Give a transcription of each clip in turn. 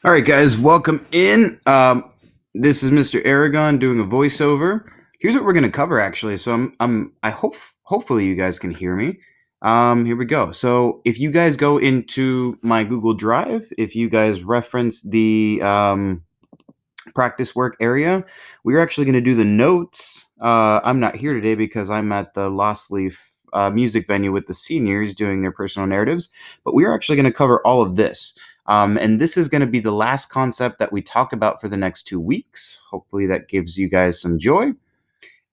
All right, guys, welcome in. This is Mr. Aragon doing a voiceover. Here's what we're going to cover, actually. So hopefully you guys can hear me. Here we go. So if you guys go into my Google Drive, if you guys reference the practice work area, we're actually going to do the notes. I'm not here today because I'm at the Lost Leaf music venue with the seniors doing their personal narratives, but we're actually going to cover all of this. And this is going to be the last concept that we talk about for the next 2 weeks. Hopefully, that gives you guys some joy.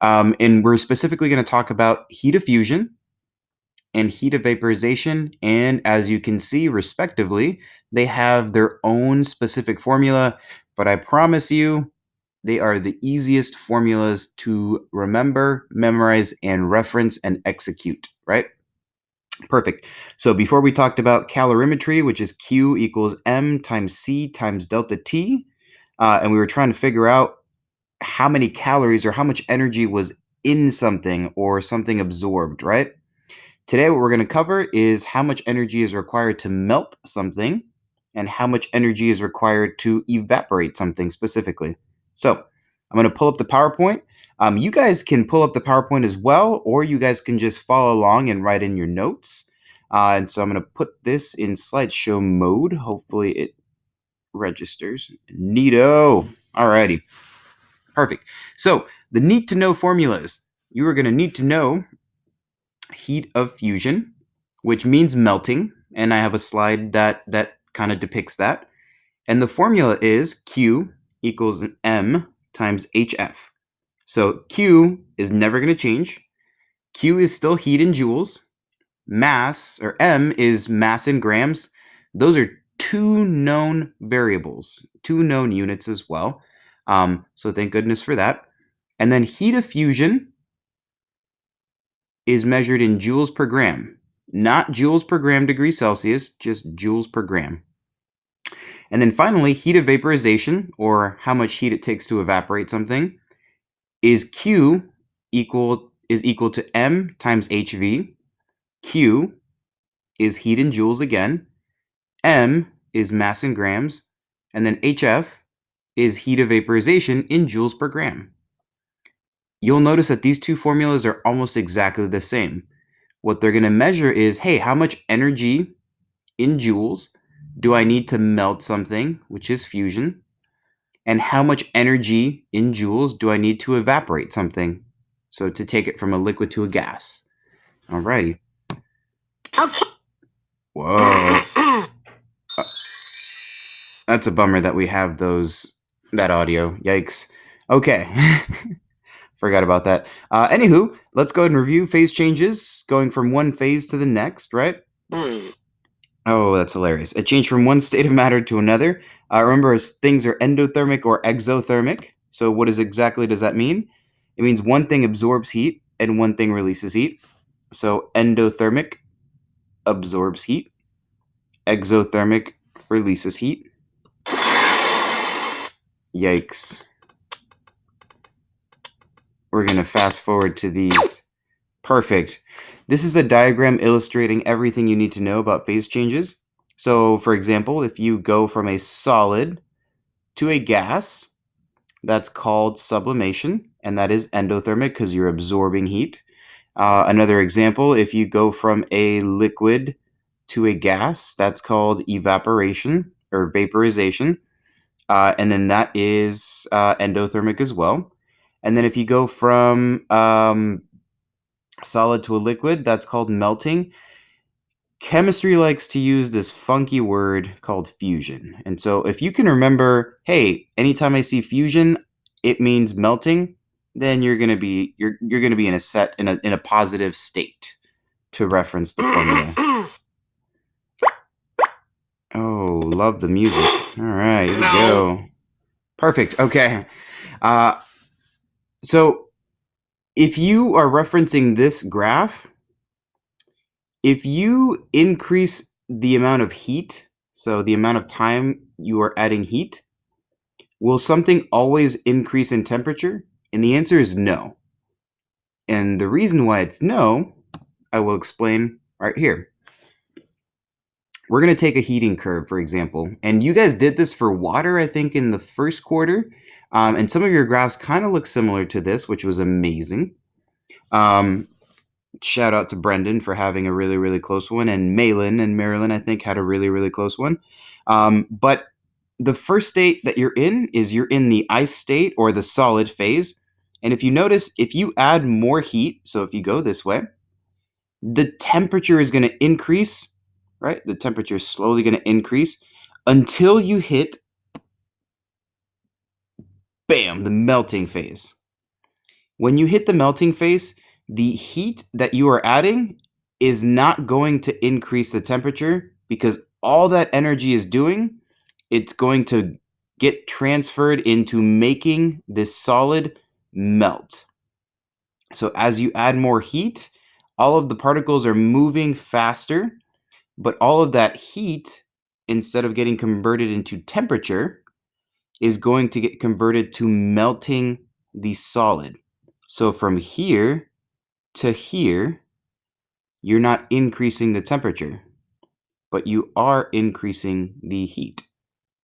And we're specifically going to talk about heat of fusion and heat of vaporization. And as you can see, respectively, they have their own specific formula. But I promise you, they are the easiest formulas to remember, memorize, and reference and execute, right? Perfect. So before we talked about calorimetry, which is Q equals M times C times delta T, and we were trying to figure out how many calories or how much energy was in something or something absorbed, right? Today, what we're going to cover is how much energy is required to melt something and how much energy is required to evaporate something specifically. So I'm going to pull up the PowerPoint. You guys can pull up the PowerPoint as well, or you guys can just follow along and write in your notes. And so I'm going to put this in slideshow mode. Hopefully it registers. Neato. Alrighty. Perfect. So the need to know formulas. You are going to need to know heat of fusion, which means melting, and I have a slide that kind of depicts that. And the formula is Q equals M times HF. So Q is never going to change. Q is still heat in joules. Mass, or M, is mass in grams. Those are two known variables, two known units as well. So thank goodness for that. And then heat of fusion is measured in joules per gram, not joules per gram degree Celsius, just joules per gram. And then finally, heat of vaporization, or how much heat it takes to evaporate something, is equal to M times HV. Q is heat in joules again. M is mass in grams. And then HF is heat of vaporization in joules per gram. You'll notice that these two formulas are almost exactly the same. What they're going to measure is, hey, how much energy in joules do I need to melt something, which is fusion? And how much energy in joules do I need to evaporate something? So to take it from a liquid to a gas. Alrighty. Okay. Whoa. That's a bummer that we have that audio. Yikes. Okay. Forgot about that. Anywho, let's go ahead and review phase changes, going from one phase to the next, right? Oh, that's hilarious. It changed from one state of matter to another. Remember, things are endothermic or exothermic. So what exactly does that mean? It means one thing absorbs heat and one thing releases heat. So endothermic absorbs heat. Exothermic releases heat. Yikes. We're going to fast forward to these. Perfect. This is a diagram illustrating everything you need to know about phase changes. So, for example, if you go from a solid to a gas, that's called sublimation, and that is endothermic because you're absorbing heat. Another example, if you go from a liquid to a gas, that's called evaporation or vaporization. And then that is endothermic as well. And then if you go from solid to a liquid, that's called melting. Chemistry likes to use this funky word called fusion. And so if you can remember, hey, anytime I see fusion, it means melting, then you're going to be in a positive state to reference the formula. Oh, love the music. All right, here we go. Perfect. Okay. So if you are referencing this graph, if you increase the amount of heat, so the amount of time you are adding heat, will something always increase in temperature? And the answer is no. And the reason why it's no, I will explain right here. we're going to take a heating curve, for example. And you guys did this for water, I think, in the first quarter. And some of your graphs kind of look similar to this, which was amazing. Shout out to Brendan for having a really, really close one. And Malin and Marilyn, I think, had a really, really close one. But the first state that you're in is you're in the ice state or the solid phase. And if you notice, if you add more heat, so if you go this way, the temperature is going to increase, right? The temperature is slowly going to increase until you hit, bam, the melting phase. When you hit the melting phase, the heat that you are adding is not going to increase the temperature because all that energy is doing, it's going to get transferred into making this solid melt. So as you add more heat, all of the particles are moving faster, but all of that heat, instead of getting converted into temperature, is going to get converted to melting the solid. So from here to here, you're not increasing the temperature, but you are increasing the heat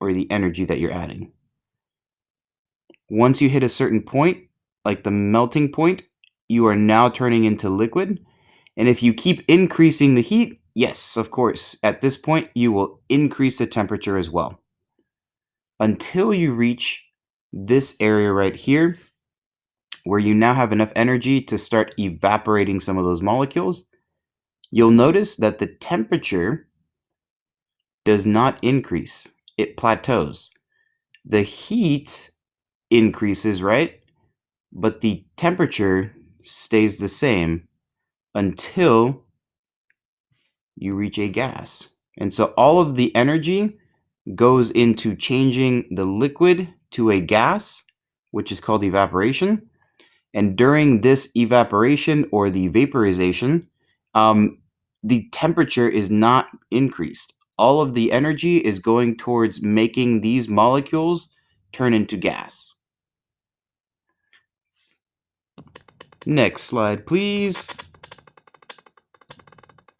or the energy that you're adding. Once you hit a certain point, like the melting point, you are now turning into liquid. And if you keep increasing the heat, yes, of course, at this point, you will increase the temperature as well. Until you reach this area right here, where you now have enough energy to start evaporating some of those molecules, you'll notice that the temperature does not increase. It plateaus. The heat increases, right? But the temperature stays the same until you reach a gas. And so all of the energy goes into changing the liquid to a gas, which is called evaporation. And during this evaporation or the vaporization, the temperature is not increased. All of the energy is going towards making these molecules turn into gas. Next slide, please.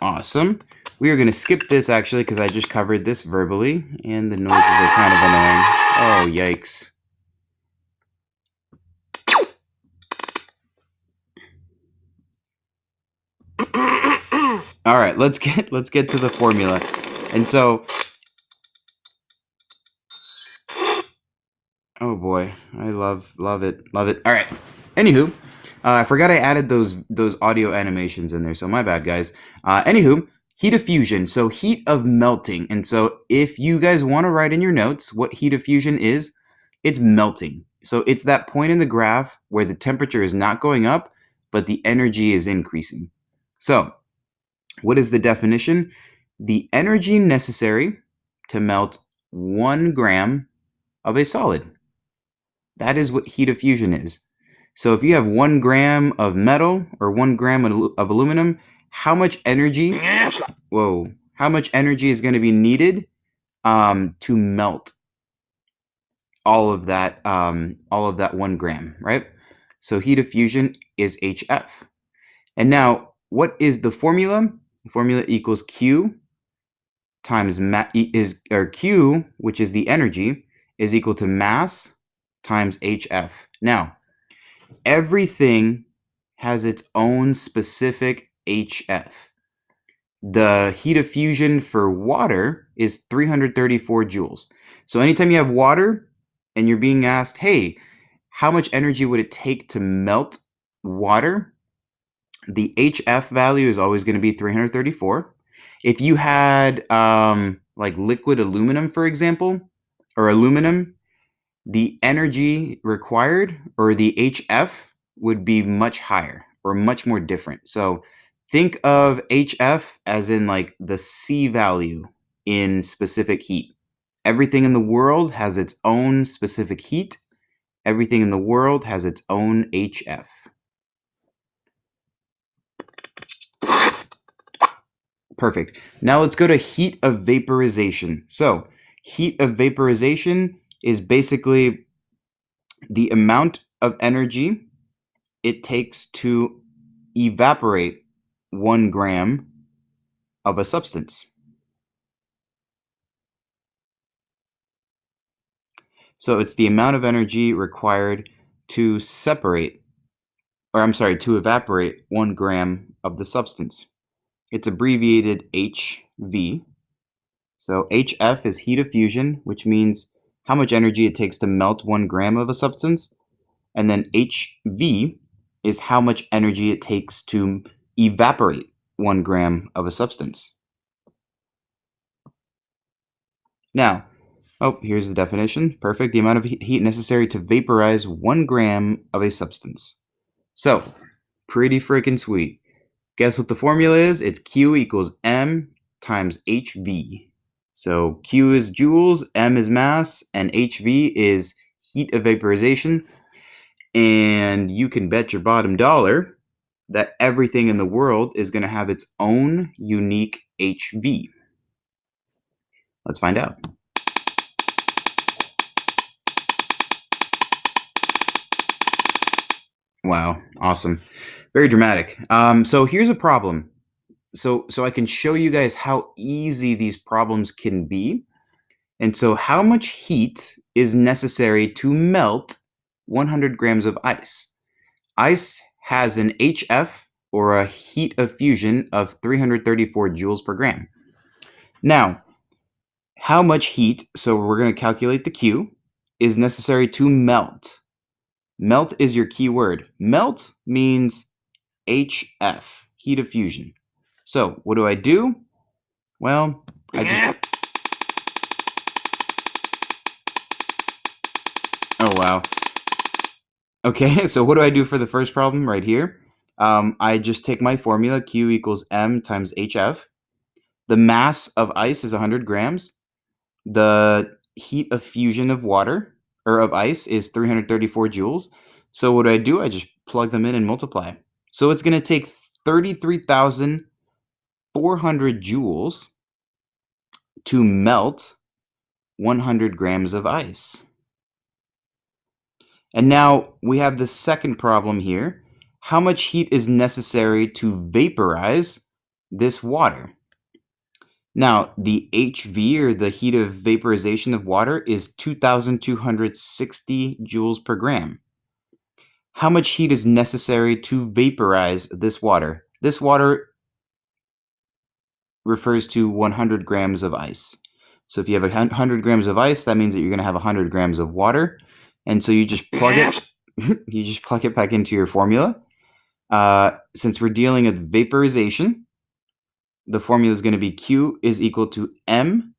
Awesome. We are going to skip this actually because I just covered this verbally and the noises are kind of annoying. Oh, yikes. All right, let's get to the formula. And so, oh boy, I love it. All right. Anywho, I forgot I added those audio animations in there, so my bad, guys. Anywho, heat of fusion, so heat of melting. And so if you guys want to write in your notes what heat of fusion is, it's melting. So it's that point in the graph where the temperature is not going up, but the energy is increasing. So what is the definition? The energy necessary to melt 1 gram of a solid. That is what heat of fusion is. So if you have 1 gram of metal or 1 gram of aluminum, how much energy, how much energy is going to be needed to melt all of that 1 gram, right? So heat of fusion is HF. And now, what is the formula? The formula equals Q times Q, which is the energy, is equal to mass times HF. Now, everything has its own specific HF. The heat of fusion for water is 334 joules. So anytime you have water and you're being asked, hey, how much energy would it take to melt water? The HF value is always going to be 334. If you had like liquid aluminum, for example, or aluminum, the energy required or the HF would be much higher or much more different. So think of HF as in like the C value in specific heat. Everything in the world has its own specific heat. Everything in the world has its own HF. Perfect. Now let's go to heat of vaporization. So heat of vaporization is basically the amount of energy it takes to evaporate 1 gram of a substance. So it's the amount of energy required to to evaporate 1 gram of the substance. It's abbreviated HV. So HF is heat of fusion, which means how much energy it takes to melt 1 gram of a substance. And then HV is how much energy it takes to evaporate 1 gram of a substance. Now, here's the definition. Perfect. The amount of heat necessary to vaporize 1 gram of a substance. So, pretty freaking sweet. Guess what the formula is? It's Q equals M times HV. So Q is joules, M is mass, and HV is heat of vaporization. And you can bet your bottom dollar that everything in the world is going to have its own unique HV. Let's find out. Wow, awesome. Very dramatic. So here's a problem. So I can show you guys how easy these problems can be. And so how much heat is necessary to melt 100 grams of ice? Ice has an HF, or a heat of fusion, of 334 joules per gram. Now, how much heat, so we're going to calculate the Q, is necessary to melt? Melt is your key word. Melt means HF, heat of fusion. So what do? Well, I just... Oh, wow. Okay, so what do I do for the first problem right here? I just take my formula, Q equals M times HF. The mass of ice is 100 grams. The heat of fusion of water, or of ice, is 334 joules. So what do? I just plug them in and multiply. So it's going to take 33,400 joules to melt 100 grams of ice. And now we have the second problem here. How much heat is necessary to vaporize this water? Now, the HV, or the heat of vaporization of water, is 2,260 joules per gram. How much heat is necessary to vaporize this water? This water refers to 100 grams of ice. So if you have 100 grams of ice, that means that you're going to have 100 grams of water. And so you just plug it you just plug it back into your formula. Since we're dealing with vaporization, the formula is going to be Q is equal to M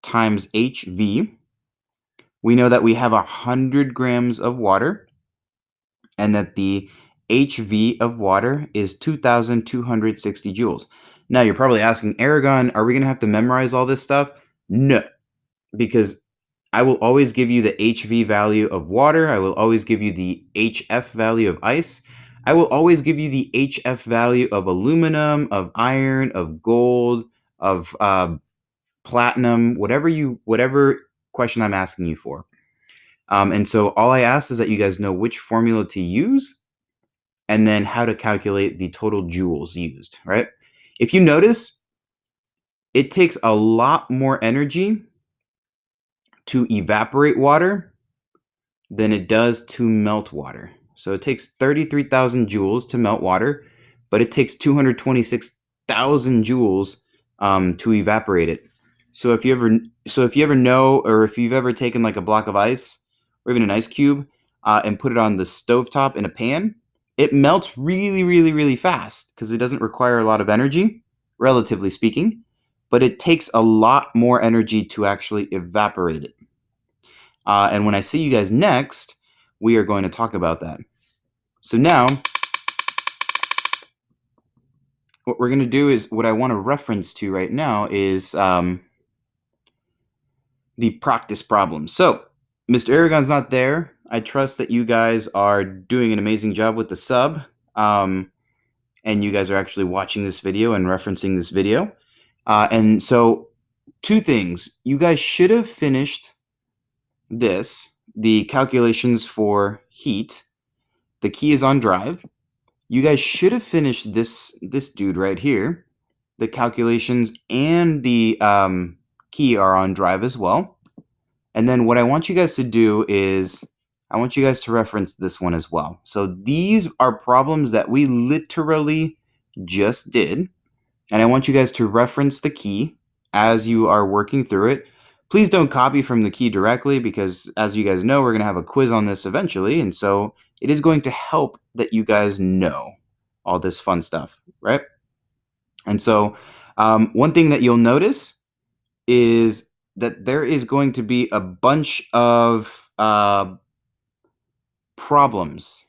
times HV. We know that we have 100 grams of water, and that the HV of water is 2,260 joules. Now you're probably asking, Aragon, are we going to have to memorize all this stuff? No, because I will always give you the HV value of water. I will always give you the HF value of ice. I will always give you the HF value of aluminum, of iron, of gold, of platinum, whatever question I'm asking you for. And so all I ask is that you guys know which formula to use, and then how to calculate the total joules used, right? If you notice, it takes a lot more energy to evaporate water than it does to melt water. So it takes 33,000 joules to melt water, but it takes 226,000 joules to evaporate it. So if you ever know, or if you've ever taken like a block of ice or even an ice cube and put it on the stovetop in a pan, it melts really, really, really fast because it doesn't require a lot of energy, relatively speaking, but it takes a lot more energy to actually evaporate it. And when I see you guys next, we are going to talk about that. So now, what we're going to do is, what I want to reference to right now is the practice problem. So, Mr. Aragon's not there. I trust that you guys are doing an amazing job with the sub, and you guys are actually watching this video and referencing this video. And so, two things. You guys should have finished the calculations for heat. The key is on drive. You guys should have finished this dude right here. The calculations and the key are on drive as well. And then what I want you guys to do is I want you guys to reference this one as well. So these are problems that we literally just did. And I want you guys to reference the key as you are working through it. Please don't copy from the key directly because, as you guys know, we're going to have a quiz on this eventually. And so it is going to help that you guys know all this fun stuff, right? And so one thing that you'll notice is that there is going to be a bunch of problems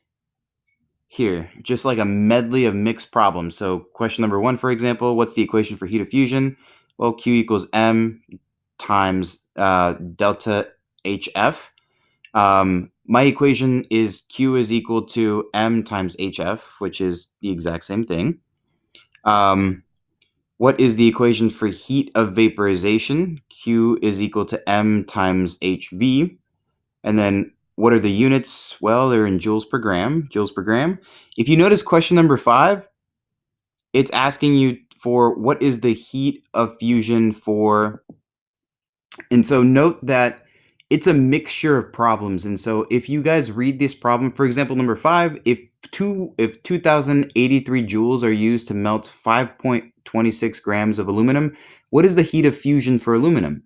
here, just like a medley of mixed problems. So question number 1, for example, what's the equation for heat of fusion? Well, Q equals M times delta HF. My equation is Q is equal to M times HF, which is the exact same thing. What is the equation for heat of vaporization? Q is equal to M times HV. And then what are the units? Well, they're in joules per gram. Joules per gram. If you notice question number 5, it's asking you for what is the heat of fusion for. And so note that it's a mixture of problems. And so if you guys read this problem, for example, number 5, if 2083 joules are used to melt 5.26 grams of aluminum, what is the heat of fusion for aluminum?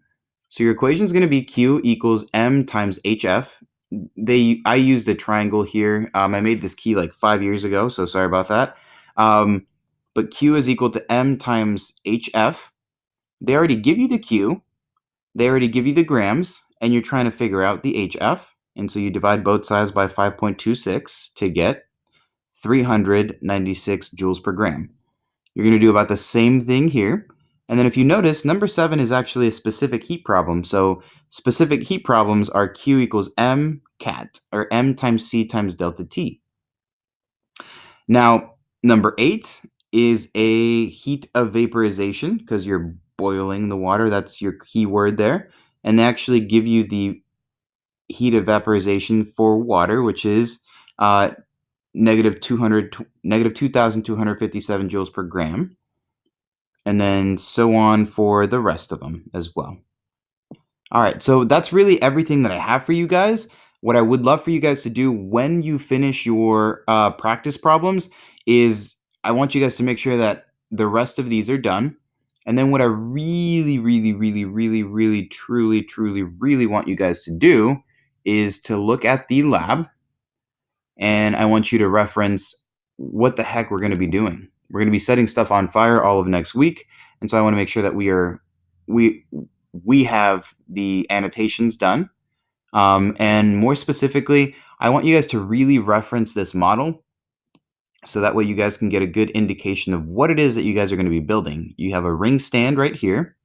So your equation is going to be Q equals M times HF. I used a triangle here. I made this key like 5 years ago, so sorry about that. But Q is equal to M times HF. They already give you the Q. They already give you the grams, and you're trying to figure out the HF. And so you divide both sides by 5.26 to get 396 joules per gram. You're going to do about the same thing here. And then if you notice, number 7 is actually a specific heat problem. So specific heat problems are Q equals M cat, or M times C times delta T. Now, number 8 is a heat of vaporization because you're boiling the water. That's your key word there. And they actually give you the heat of vaporization for water, which is negative 2,257 joules per gram. And then so on for the rest of them as well. All right, so that's really everything that I have for you guys. What I would love for you guys to do when you finish your practice problems is I want you guys to make sure that the rest of these are done. And then what I really, really, really, really, really, truly, truly, really want you guys to do is to look at the lab, and I want you to reference what the heck we're going to be doing. We're going to be setting stuff on fire all of next week, and so I want to make sure that we have the annotations done. And more specifically, I want you guys to really reference this model so that way you guys can get a good indication of what it is that you guys are going to be building. You have a ring stand right here.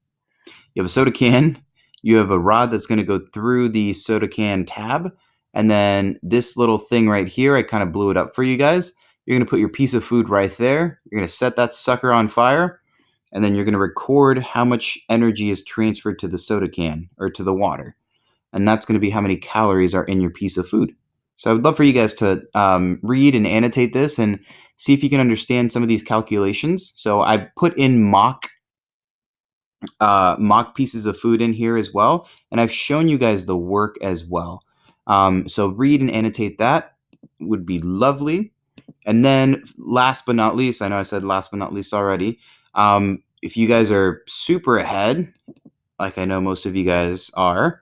You have a soda can. You have a rod that's going to go through the soda can tab. And then this little thing right here, I kind of blew it up for you guys. You're going to put your piece of food right there. You're going to set that sucker on fire. And then you're going to record how much energy is transferred to the soda can or to the water. And that's going to be how many calories are in your piece of food. So I would love for you guys to read and annotate this and see if you can understand some of these calculations. So I put in mock pieces of food in here as well, and I've shown you guys the work as well. So read and annotate that would be lovely. And then last but not least, I know I said last but not least already, if you guys are super ahead, like I know most of you guys are,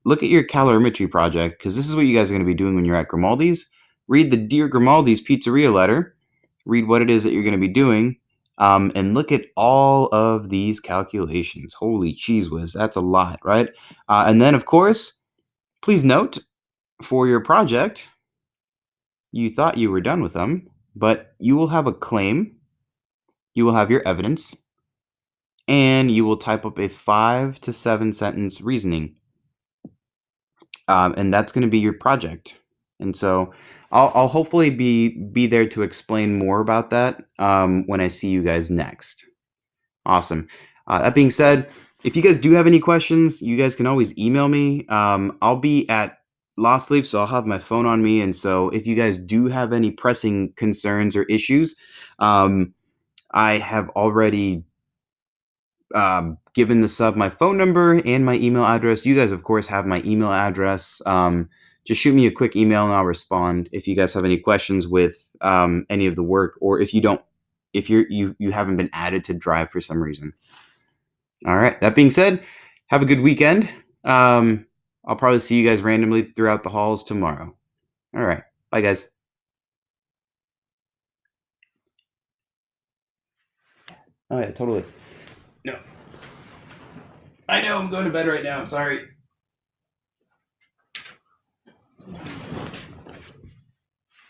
look at your calorimetry project, because this is what you guys are going to be doing when you're at Grimaldi's. Read the Dear Grimaldi's Pizzeria letter. Read what it is that you're going to be doing. And look at all of these calculations. Holy cheese whiz, that's a lot, right? And then, of course, please note, for your project, you thought you were done with them, but you will have a claim, you will have your evidence, and you will type up a 5 to 7 sentence reasoning. And that's going to be your project. And so I'll hopefully be there to explain more about that when I see you guys next. Awesome. That being said, if you guys do have any questions, you guys can always email me. I'll be at Lost Leaf, so I'll have my phone on me. And so if you guys do have any pressing concerns or issues, I have already given the sub my phone number and my email address. You guys, of course, have my email address. Just shoot me a quick email and I'll respond if you guys have any questions with any of the work, or if you don't, if you haven't been added to Drive for some reason. All right. That being said, have a good weekend. I'll probably see you guys randomly throughout the halls tomorrow. All right. Bye, guys. Oh yeah, totally. No. I know, I'm going to bed right now. I'm sorry.